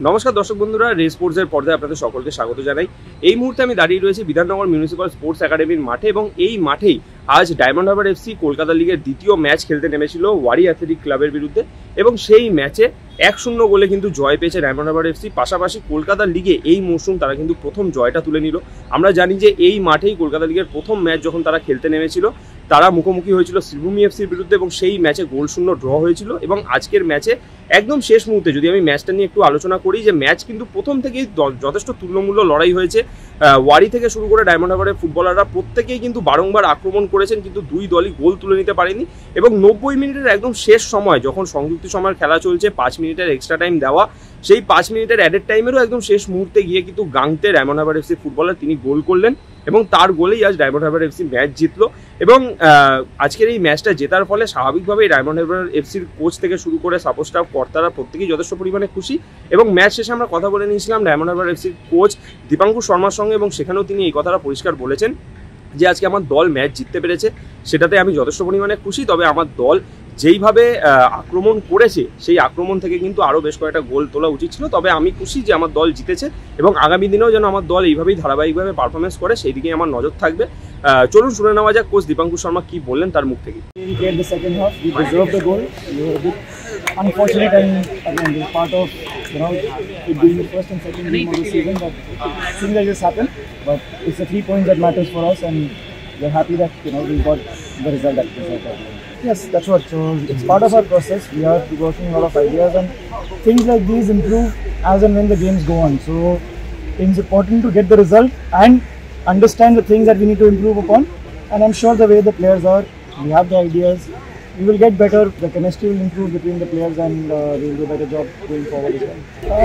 নমস্কার দর্শক বন্ধুরা, রে স্পোর্টসের পর্দায় আপনাদের সকলকে স্বাগত জানাই। এই মুহূর্তে আমি দাঁড়িয়ে রয়েছি বিধাননগর মিউনিসিপ্যাল স্পোর্টস একাডেমির মাঠে এবং এই মাঠেই আজ ডায়মন্ড হারবার এফসি কলকাতা লিগের দ্বিতীয় ম্যাচ খেলতে নেমেছিল ওয়ারি অ্যাথলেটিক ক্লাবের বিরুদ্ধে এবং সেই ম্যাচে 1-0 গোলে কিন্তু জয় পেয়েছে ডায়মন্ড হারবার এফসি। পাশাপাশি কলকাতা লিগে এই মৌসুম তারা কিন্তু প্রথম জয়টা তুলে নিল। আমরা জানি যে এই মাঠেই কলকাতা লিগের প্রথম ম্যাচ যখন তারা খেলতে নেমেছিল তারা মুখোমুখি হয়েছিল শ্রীভূমি এফসির বিরুদ্ধে এবং সেই ম্যাচে গোলশূন্য ড্র হয়েছিল। এবং আজকের ম্যাচে একদম শেষ মুহূর্তে যদি আমি ম্যাচটা নিয়ে একটু আলোচনা করি, যে ম্যাচ কিন্তু প্রথম থেকেই যথেষ্ট তুল্যমূল্য লড়াই হয়েছে। ওয়ারি থেকে শুরু করে ডায়মন্ড হারবারের ফুটবলাররা প্রত্যেকেই কিন্তু বারংবার আক্রমণ করেছেন, কিন্তু দুই দলই গোল তুলে নিতে পারেনি। এবং 90 মিনিটের একদম শেষ সময় যখন সংযুক্তি সময়ের খেলা চলছে, 5 মিনিটের এক্সট্রা টাইম দেওয়া, সেই 5 মিনিটের অ্যাডেড টাইমেরও একদম শেষ মুহূর্তে গিয়ে কিন্তু গাংতে ডায়মন্ড হারবার এফসি ফুটবলার তিনি গোল করলেন এবং তার গোলেই আজ ডায়মন্ড হারবার এফসি ম্যাচ জিতলো। এবং আজকের এই ম্যাচটা জেতার ফলে স্বাভাবিকভাবেই ডায়মন্ড হারবার এফসির কোচ থেকে শুরু করে সাপোর্ট স্টাফ কর্তারা প্রত্যেকেই যথেষ্ট পরিমাণে খুশি। এবং ম্যাচ শেষে আমরা কথা বলে নিয়েছিলাম ডায়মন্ড হারবার এফসির কোচ দীপাঙ্কুর শর্মার সঙ্গে এবং সেখানেও তিনি এই কথাটা পরিষ্কার বলেছেন যে আজকে আমার দল ম্যাচ জিততে পেরেছে, সেটাতে আমি যথেষ্ট পরিমাণে খুশি। তবে আমার দল যেইভাবে আক্রমণ করেছে সেই আক্রমণ থেকে কিন্তু আরও বেশ কয়েকটা গোল তোলা উচিত ছিল। তবে আমি খুশি যে আমার দল জিতেছে এবং আগামী দিনেও যেন আমার দল এইভাবেই ধারাবাহিকভাবে পারফরমেন্স করে সেই দিকেই আমার নজর থাকবে। চলুন শুনে নেওয়া যাক কোচ দীপাঙ্কুর শর্মা কি বললেন তার মুখ থেকে। Unfortunate, and again, this part of it being the first and second game of the season that things like this happen. But it's the 3 points that matters for us, and we're happy that we got the result that we got. Yes, that's what. So it's part of our process. We are working a lot of ideas, and things like these improve as and when the games go on. So it's important to get the result and understand the things that we need to improve upon. And I'm sure the way the players are, we have the ideas. We will get better, the chemistry will improve between the players, and we will do a better job going forward as well.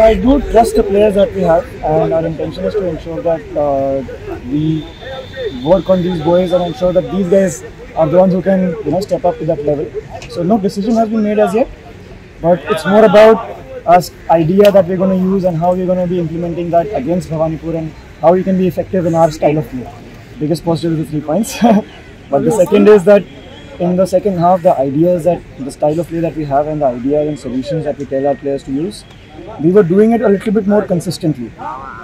I do trust the players that we have, and our intention is to ensure that we work on these boys and ensure that these guys are the ones who can step up to that level. So no decision has been made as yet, but it's more about us idea that we're going to use and how we're going to be implementing that against Bhawanipur and how we can be effective in our style of play. Biggest positive is the 3 points. But the second is that in the second half, the ideas that the style of play that we have and the ideas and solutions that we tell our players to use, we were doing it a little bit more consistently.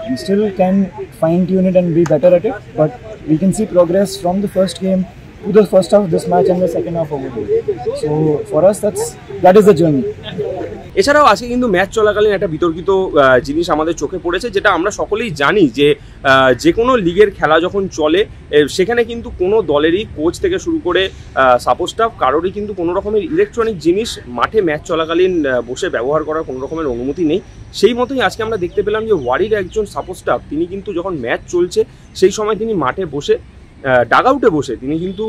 We still can fine tune it and be better at it, but we can see progress from the first game to the first half of this match and the second half over there. So for us, that is the journey. এছাড়াও আজকে কিন্তু match চলাকালীন একটা বিতর্কিত জিনিস আমাদের চোখে পড়েছে, যেটা আমরা সকলেই জানি যে কোনো লিগের খেলা যখন চলে সেখানে কিন্তু কোনো দলেরই কোচ থেকে শুরু করে সাপোর্ট স্টাফ কারোরই কিন্তু কোনো রকমের ইলেকট্রনিক জিনিস মাঠে ম্যাচ চলাকালীন বসে ব্যবহার করার কোনো রকমের অনুমতি নেই। সেই মতোই আজকে আমরা দেখতে পেলাম যে ওয়ারির একজন সাপোর্ট স্টাফ তিনি কিন্তু যখন ম্যাচ চলছে সেই সময় তিনি মাঠে বসে ডাগআউটে বসে তিনি কিন্তু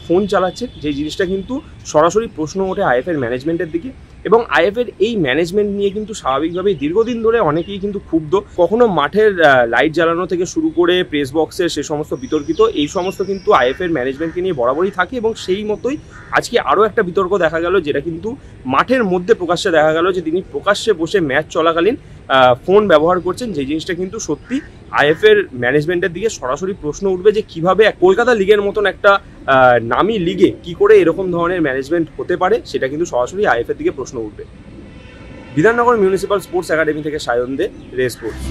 ফোন চালাচ্ছেন, যে জিনিসটা কিন্তু সরাসরি প্রশ্ন ওঠে আইএফএর ম্যানেজমেন্টের দিকে। এবং আইএফএর এই ম্যানেজমেন্ট নিয়ে কিন্তু স্বাভাবিকভাবেই দীর্ঘদিন ধরে অনেকেই কিন্তু ক্ষুব্ধ। কখনো মাঠের লাইট জ্বালানো থেকে শুরু করে প্রেস বক্সের সে সমস্ত বিতর্কিত এই সমস্ত কিন্তু আইএফএর ম্যানেজমেন্টকে নিয়ে বরাবরই থাকে। এবং সেই মতোই আজকে আরও একটা বিতর্ক দেখা গেল, যেটা কিন্তু মাঠের মধ্যে প্রকাশ্যে দেখা গেল, যে তিনি প্রকাশ্যে বসে ম্যাচ চলাকালীন ফোন ব্যবহার করছেন। যে জিনিসটা কিন্তু সত্যি আইএফএর ম্যানেজমেন্টের দিকে সরাসরি প্রশ্ন উঠবে যে কিভাবে কলকাতা লিগের মতন একটা নামি লিগে কি করে এরকম ধরনের ম্যানেজমেন্ট হতে পারে, সেটা কিন্তু সরাসরি আইএফএর দিকে প্রশ্ন উঠবে। বিধাননগর মিউনিসিপ্যাল স্পোর্টস একাডেমি থেকে সায়ন দে, রে স্পোর্টস।